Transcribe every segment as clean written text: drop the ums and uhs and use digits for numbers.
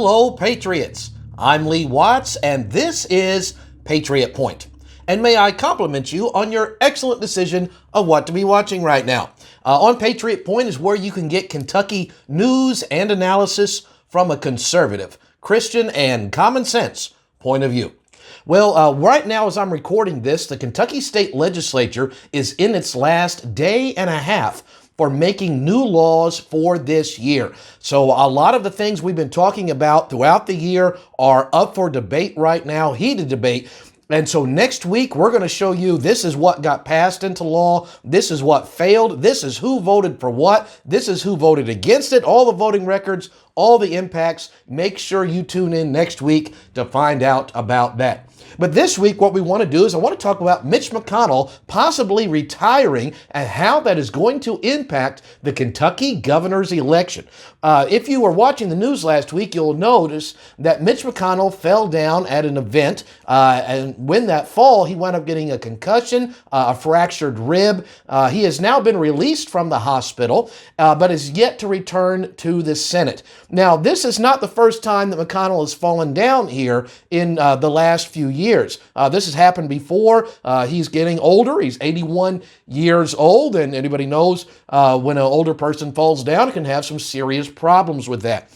Hello, Patriots. I'm Lee Watts, and this is Patriot Point. And may I compliment you on your excellent decision of what to be watching right now. On Patriot Point is where you can get Kentucky news and analysis from a conservative, Christian, and common sense point of view. Well, right now as I'm recording this, the Kentucky State Legislature is in its last day and a half for making new laws for this year. So a lot of the things we've been talking about throughout the year are up for debate right now, heated debate. And so next week, we're going to show you this is what got passed into law. This is what failed. This is who voted for what. This is who voted against it. All the voting records, all the impacts. Make sure you tune in next week to find out about that. But this week, what we want to do is I want to talk about Mitch McConnell possibly retiring and how that is going to impact the Kentucky governor's election. If you were watching the news last week, you'll notice that Mitch McConnell fell down at an event, and when that fall, he wound up getting a concussion, a fractured rib. He has now been released from the hospital, but is yet to return to the Senate. Now, this is not the first time that McConnell has fallen down here in the last few years. This has happened before. He's getting older. He's 81 years old, and anybody knows when an older person falls down, it can have some serious problems with that.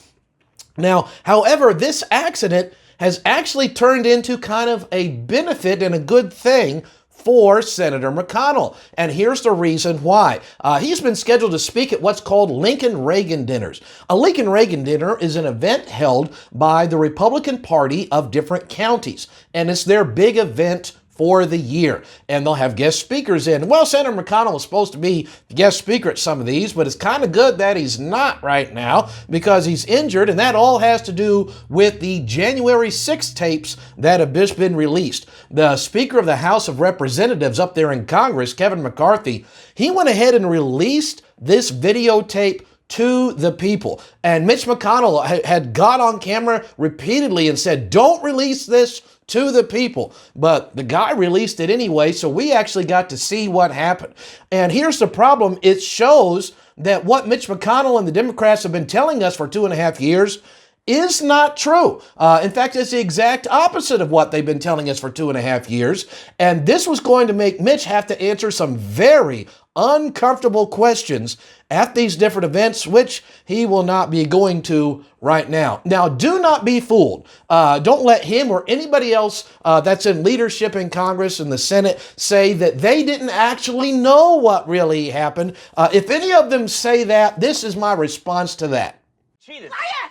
Now, however, this accident has actually turned into kind of a benefit and a good thing for Senator McConnell. And here's the reason why. He's been scheduled to speak at what's called Lincoln Reagan Dinners. A Lincoln Reagan Dinner is an event held by the Republican Party of different counties, and it's their big event for the year. And they'll have guest speakers in. Well, Senator McConnell is supposed to be the guest speaker at some of these, but it's kind of good that he's not right now because he's injured, and that all has to do with the January 6th tapes that have just been released. The Speaker of the House of Representatives up there in Congress, Kevin McCarthy, he went ahead and released this videotape to the people. And Mitch McConnell had got on camera repeatedly and said, don't release this to the people. But the guy released it anyway, so we actually got to see what happened. And here's the problem. It shows that what Mitch McConnell and the Democrats have been telling us for 2.5 years is not true. In fact, it's the exact opposite of what they've been telling us for 2.5 years. And this was going to make Mitch have to answer some very uncomfortable questions at these different events, which he will not be going to right now. Now, do not be fooled. Don't let him or anybody else that's in leadership in Congress and the Senate say that they didn't actually know what really happened. If any of them say that, this is my response to that. Cheated. Liar!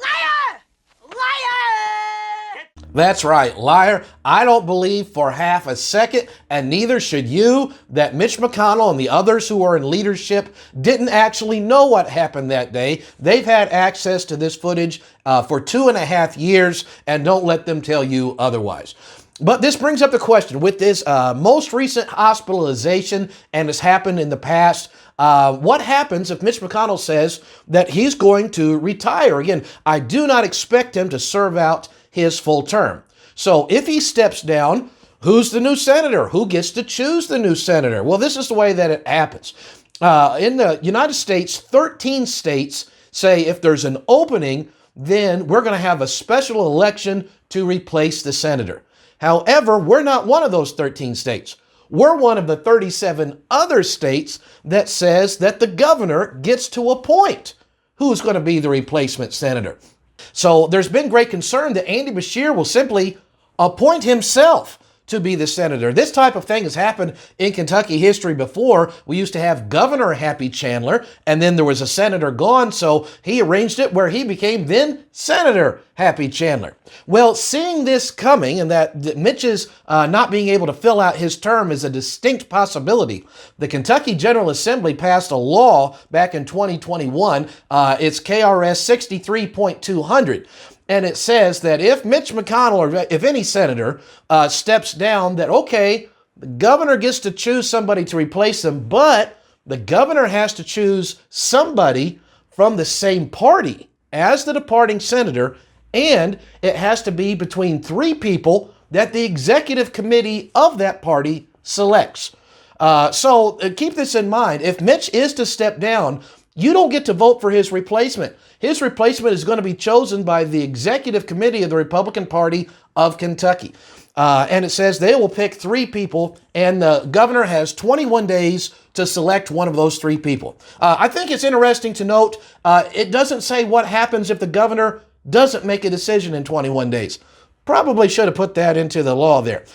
Liar! Liar! That's right, liar. I don't believe for half a second, and neither should you, that Mitch McConnell and the others who are in leadership didn't actually know what happened that day. They've had access to this footage for 2.5 years, and don't let them tell you otherwise. But this brings up the question, with this most recent hospitalization, and it's happened in the past, what happens if Mitch McConnell says that he's going to retire? Again, I do not expect him to serve out his full term. So if he steps down, who's the new senator? Who gets to choose the new senator? Well, this is the way that it happens. In the United States, 13 states say if there's an opening, then we're going to have a special election to replace the senator. However, we're not one of those 13 states. We're one of the 37 other states that says that the governor gets to appoint who's going to be the replacement senator. So there's been great concern that Andy Beshear will simply appoint himself to be the senator. This type of thing has happened in Kentucky history before. We used to have Governor Happy Chandler, and then there was a senator gone, so he arranged it where he became then Senator Happy Chandler. Well, seeing this coming and that Mitch's not being able to fill out his term is a distinct possibility, the Kentucky General Assembly passed a law back in 2021. It's KRS 63.200. And it says that if Mitch McConnell or if any senator steps down, that, okay, the governor gets to choose somebody to replace them, but the governor has to choose somebody from the same party as the departing senator, and it has to be between 3 people that the executive committee of that party selects. So keep this in mind. If Mitch is to step down, you don't get to vote for his replacement. his replacement is going to be chosen by the executive committee of the Republican Party of Kentucky. And it says they will pick 3 people, and the governor has 21 days to select one of those 3 people. I think it's interesting to note, it doesn't say what happens if the governor doesn't make a decision in 21 days. Probably should have put that into the law there.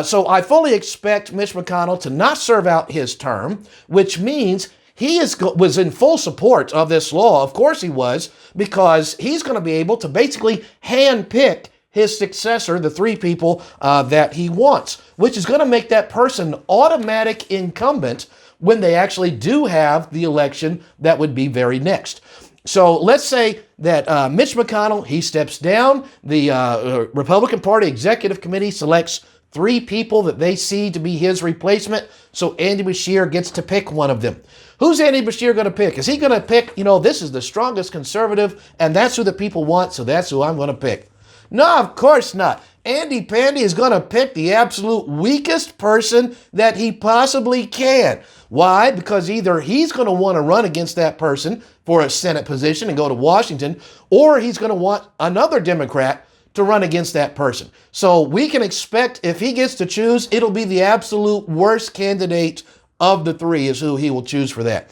So I fully expect Mitch McConnell to not serve out his term, which means he was in full support of this law. Of course he was, because he's going to be able to basically handpick his successor, the 3 people that he wants, which is going to make that person automatic incumbent when they actually do have the election that would be very next. So let's say that Mitch McConnell, he steps down. The Republican Party Executive Committee selects 3 people that they see to be his replacement. So Andy Beshear gets to pick one of them. Who's Andy Beshear going to pick? Is he going to pick, this is the strongest conservative, and that's who the people want, so that's who I'm going to pick? No, of course not. Andy Pandy is going to pick the absolute weakest person that he possibly can. Why? Because either he's going to want to run against that person for a Senate position and go to Washington, or he's going to want another Democrat to run against that person. So we can expect, if he gets to choose, it'll be the absolute worst candidate of the 3 is who he will choose for that.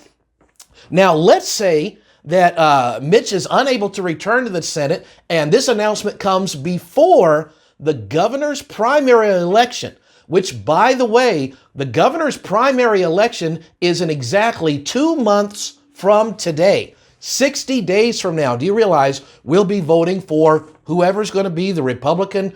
Now, let's say that Mitch is unable to return to the Senate, and this announcement comes before the governor's primary election, which, by the way, the governor's primary election is in exactly 2 months from today, 60 days from now. Do you realize we'll be voting for whoever's going to be the Republican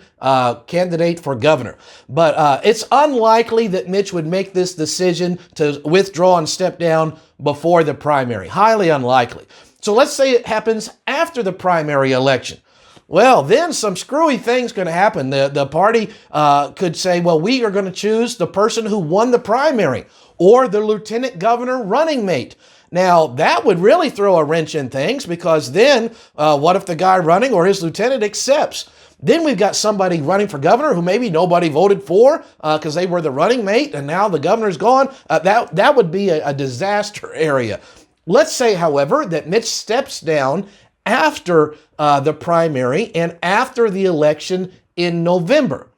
candidate for governor? But it's unlikely that Mitch would make this decision to withdraw and step down before the primary. Highly unlikely. So let's say it happens after the primary election. Well, then some screwy things going to happen. The party could say, well, we are going to choose the person who won the primary or the lieutenant governor running mate. Now, that would really throw a wrench in things, because then what if the guy running or his lieutenant accepts? Then we've got somebody running for governor who maybe nobody voted for because they were the running mate, and now the governor's gone. That would be a disaster area. Let's say, however, that Mitch steps down after the primary and after the election in November.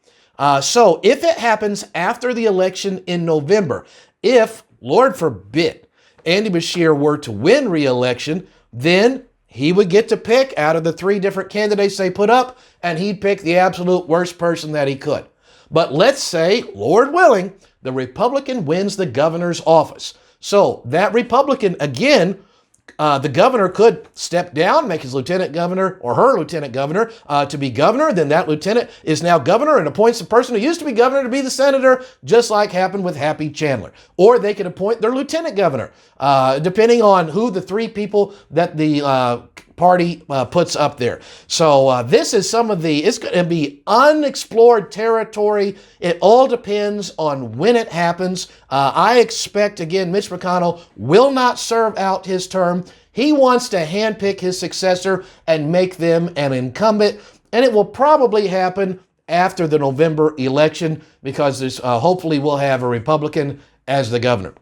So if it happens after the election in November, if, Lord forbid, Andy Beshear were to win re-election, then he would get to pick out of the 3 different candidates they put up, and he'd pick the absolute worst person that he could. But let's say, Lord willing, the Republican wins the governor's office. So that Republican, again, the governor could step down, make his lieutenant governor or her lieutenant governor to be governor. Then that lieutenant is now governor and appoints the person who used to be governor to be the senator, just like happened with Happy Chandler. Or they could appoint their lieutenant governor, depending on who the 3 people that the party puts up there. So this is it's going to be unexplored territory. It all depends on when it happens. I expect, again, Mitch McConnell will not serve out his term. He wants to handpick his successor and make them an incumbent, and it will probably happen after the November election, because there's, hopefully we'll have a Republican as the governor.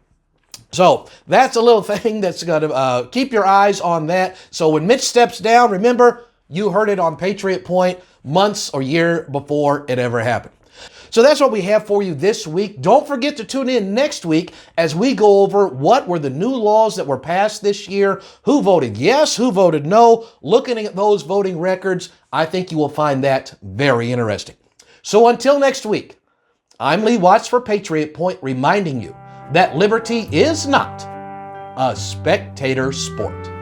So that's a little thing that's going to keep your eyes on that. So when Mitch steps down, remember, you heard it on Patriot Point months or year before it ever happened. So that's what we have for you this week. Don't forget to tune in next week as we go over what were the new laws that were passed this year, who voted yes, who voted no. Looking at those voting records, I think you will find that very interesting. So until next week, I'm Lee Watts for Patriot Point, reminding you that liberty is not a spectator sport.